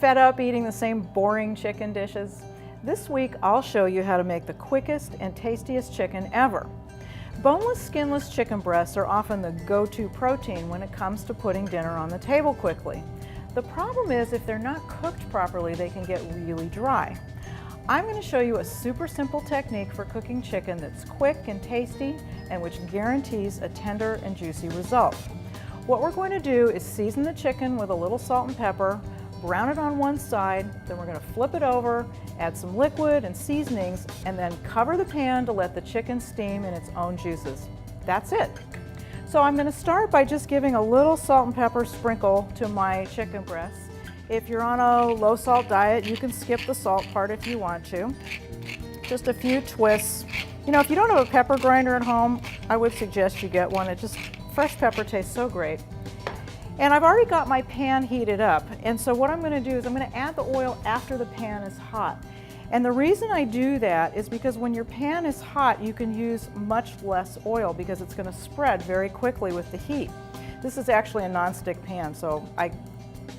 fed up eating the same boring chicken dishes? This week I'll show you how to make the quickest and tastiest chicken ever. Boneless, skinless chicken breasts are often the go-to protein when it comes to putting dinner on the table quickly. The problem is if they're not cooked properly, they can get really dry. I'm going to show you a super simple technique for cooking chicken that's quick and tasty and which guarantees a tender and juicy result. What we're going to do is season the chicken with a little salt and pepper, brown it on one side, then we're going to flip it over, add some liquid and seasonings, and then cover the pan to let the chicken steam in its own juices. That's it. So I'm going to start by just giving a little salt and pepper sprinkle to my chicken breasts. If you're on a low salt diet, you can skip the salt part if you want to. Just a few twists. You know, if you don't have a pepper grinder at home, I would suggest you get one. Fresh pepper tastes so great. And I've already got my pan heated up, and so what I'm going to do is I'm going to add the oil after the pan is hot. And the reason I do that is because when your pan is hot, you can use much less oil because it's going to spread very quickly with the heat. This is actually a non-stick pan, so I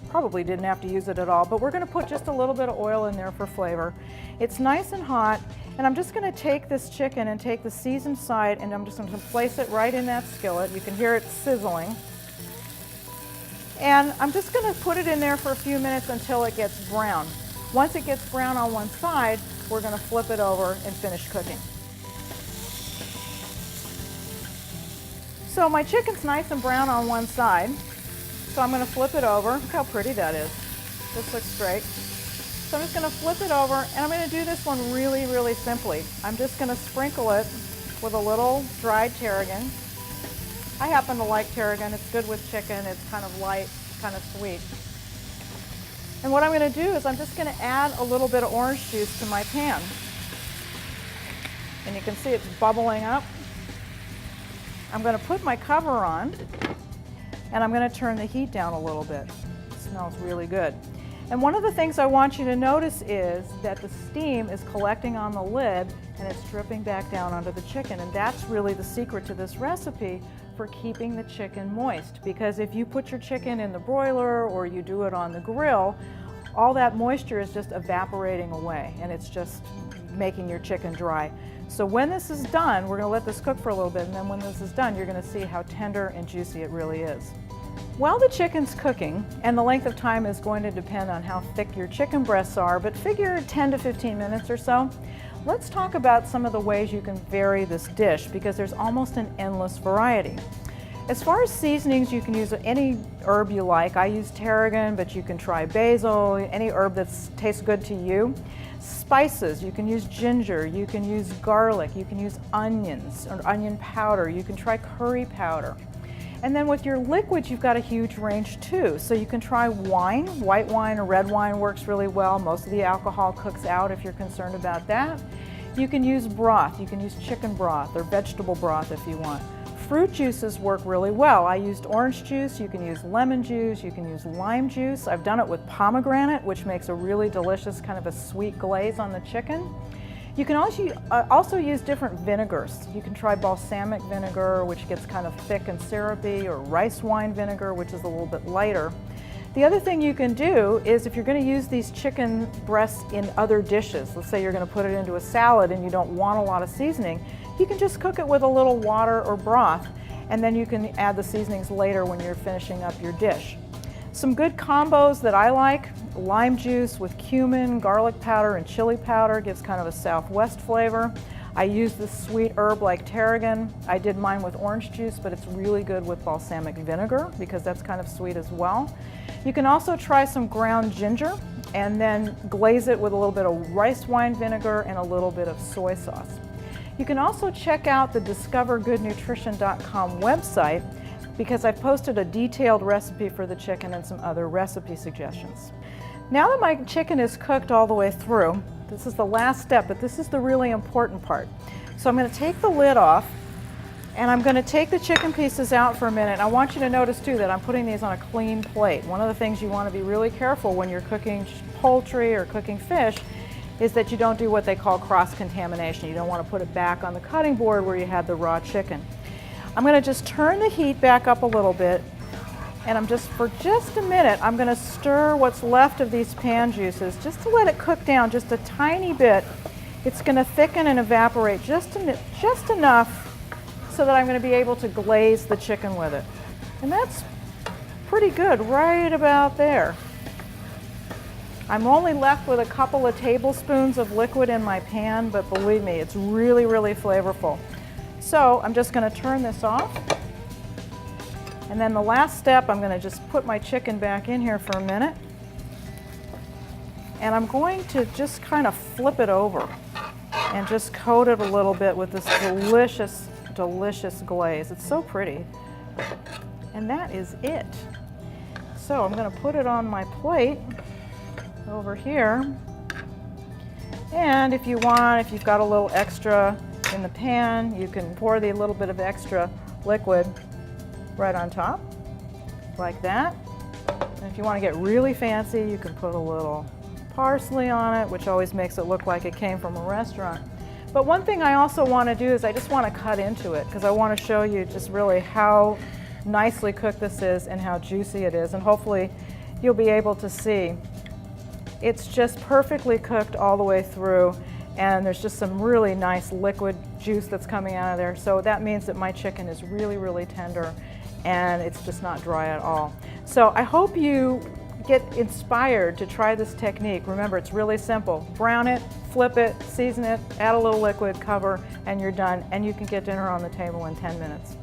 probably didn't have to use it at all, but we're going to put just a little bit of oil in there for flavor. It's nice and hot, and I'm just going to take this chicken and take the seasoned side, and I'm just going to place it right in that skillet. You can hear it sizzling. And I'm just going to put it in there for a few minutes until it gets brown. Once it gets brown on one side, we're going to flip it over and finish cooking. So my chicken's nice and brown on one side. So I'm going to flip it over. Look how pretty that is. This looks great. So I'm just going to flip it over, and I'm going to do this one really, really simply. I'm just going to sprinkle it with a little dried tarragon. I happen to like tarragon. It's good with chicken. It's kind of light, kind of sweet. And what I'm going to do is I'm just going to add a little bit of orange juice to my pan. And you can see it's bubbling up. I'm going to put my cover on, and I'm going to turn the heat down a little bit. It smells really good. And one of the things I want you to notice is that the steam is collecting on the lid and it's dripping back down onto the chicken. And that's really the secret to this recipe for keeping the chicken moist. Because if you put your chicken in the broiler or you do it on the grill, all that moisture is just evaporating away and it's just making your chicken dry. So when this is done, we're going to let this cook for a little bit, and then when this is done, you're going to see how tender and juicy it really is. While the chicken's cooking, and the length of time is going to depend on how thick your chicken breasts are, but figure 10 to 15 minutes or so, let's talk about some of the ways you can vary this dish because there's almost an endless variety. As far as seasonings, you can use any herb you like. I use tarragon, but you can try basil, any herb that tastes good to you. Spices, you can use ginger, you can use garlic, you can use onions or onion powder, you can try curry powder. And then with your liquids, you've got a huge range too. So you can try wine. White wine or red wine works really well. Most of the alcohol cooks out if you're concerned about that. You can use broth. You can use chicken broth or vegetable broth if you want. Fruit juices work really well. I used orange juice. You can use lemon juice. You can use lime juice. I've done it with pomegranate, which makes a really delicious kind of a sweet glaze on the chicken. You can also use different vinegars. You can try balsamic vinegar, which gets kind of thick and syrupy, or rice wine vinegar, which is a little bit lighter. The other thing you can do is if you're going to use these chicken breasts in other dishes, let's say you're going to put it into a salad and you don't want a lot of seasoning, you can just cook it with a little water or broth, and then you can add the seasonings later when you're finishing up your dish. Some good combos that I like: lime juice with cumin, garlic powder, and chili powder gives kind of a Southwest flavor. I use this sweet herb like tarragon. I did mine with orange juice, but it's really good with balsamic vinegar because that's kind of sweet as well. You can also try some ground ginger and then glaze it with a little bit of rice wine vinegar and a little bit of soy sauce. You can also check out the discovergoodnutrition.com website because I've posted a detailed recipe for the chicken and some other recipe suggestions. Now that my chicken is cooked all the way through, this is the last step, but this is the really important part. So I'm going to take the lid off, and I'm going to take the chicken pieces out for a minute. I want you to notice too that I'm putting these on a clean plate. One of the things you want to be really careful when you're cooking poultry or cooking fish is that you don't do what they call cross-contamination. You don't want to put it back on the cutting board where you had the raw chicken. I'm going to just turn the heat back up a little bit, And I'm for just a minute, I'm going to stir what's left of these pan juices just to let it cook down just a tiny bit. It's going to thicken and evaporate just enough so that I'm going to be able to glaze the chicken with it. And that's pretty good, right about there. I'm only left with a couple of tablespoons of liquid in my pan, but believe me, it's really, really flavorful. So I'm just going to turn this off. And then the last step, I'm going to just put my chicken back in here for a minute. And I'm going to just kind of flip it over and just coat it a little bit with this delicious, delicious glaze. It's so pretty. And that is it. So I'm going to put it on my plate over here. And if you want, if you've got a little extra in the pan, you can pour the little bit of extra liquid right on top, like that. And if you want to get really fancy, you can put a little parsley on it, which always makes it look like it came from a restaurant. But one thing I also want to do is I just want to cut into it because I want to show you just really how nicely cooked this is and how juicy it is, and hopefully you'll be able to see. It's just perfectly cooked all the way through, and there's just some really nice liquid juice that's coming out of there. So that means that my chicken is really, really tender and it's just not dry at all. So I hope you get inspired to try this technique. Remember, it's really simple. Brown it, flip it, season it, add a little liquid, cover, and you're done. And you can get dinner on the table in 10 minutes.